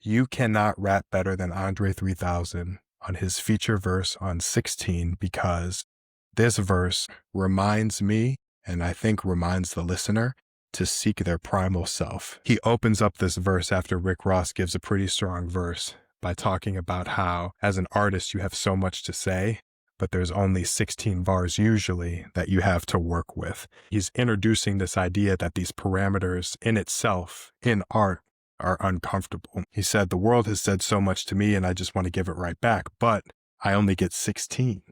You cannot rap better than Andre 3000 on his feature verse on 16, because this verse reminds me, and I think reminds the listener, to seek their primal self. He opens up this verse after Rick Ross gives a pretty strong verse by talking about how, as an artist, you have so much to say, but there's only 16 bars usually that you have to work with. He's introducing this idea that these parameters in itself, in art, are uncomfortable. He said, the world has said so much to me and I just want to give it right back, but I only get 16.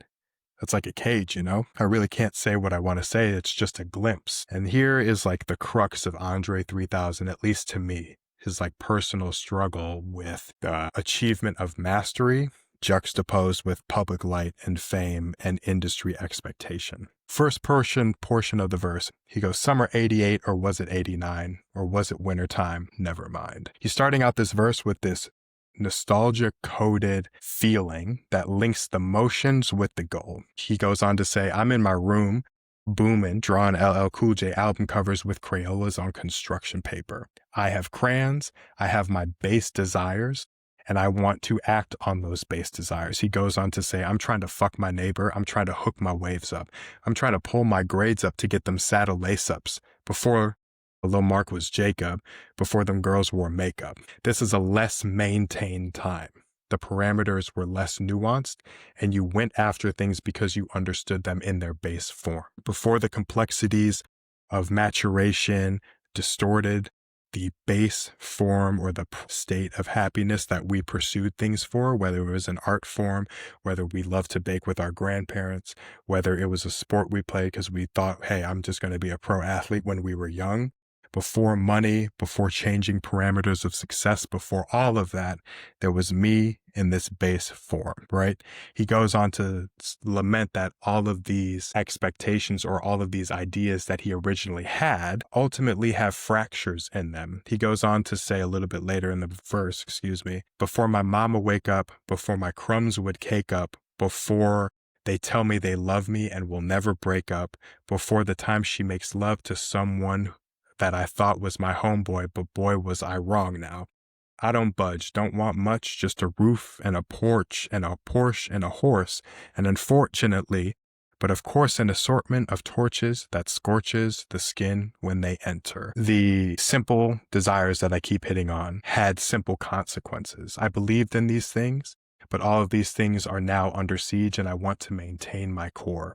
That's like a cage, you know? I really can't say what I want to say. It's just a glimpse. And here is like the crux of Andre 3000, at least to me, his like personal struggle with the achievement of mastery juxtaposed with public light and fame and industry expectation. First portion of the verse, he goes, summer 88, or was it 89? Or was it wintertime? Never mind. He's starting out this verse with this nostalgia-coded feeling that links the motions with the goal. He goes on to say, I'm in my room, booming, drawing LL Cool J album covers with Crayolas on construction paper. I have crayons, I have my base desires, and I want to act on those base desires. He goes on to say, I'm trying to fuck my neighbor. I'm trying to hook my waves up. I'm trying to pull my grades up to get them saddle lace-ups before Lil Mark was Jacob, before them girls wore makeup. This is a less maintained time. The parameters were less nuanced, and you went after things because you understood them in their base form. Before the complexities of maturation distorted the base form or the state of happiness that we pursued things for, whether it was an art form, whether we loved to bake with our grandparents, whether it was a sport we played because we thought, hey, I'm just going to be a pro athlete when we were young. Before money, before changing parameters of success, before all of that, there was me in this base form, right? He goes on to lament that all of these expectations or all of these ideas that he originally had ultimately have fractures in them. He goes on to say a little bit later in the verse, before my mama wake up, before my crumbs would cake up, before they tell me they love me and will never break up, before the time she makes love to someone that I thought was my homeboy, but boy, was I wrong now. I don't budge, don't want much, just a roof and a porch and a Porsche and a horse, and unfortunately, but of course an assortment of torches that scorches the skin when they enter. The simple desires that I keep hitting on had simple consequences. I believed in these things, but all of these things are now under siege and I want to maintain my core.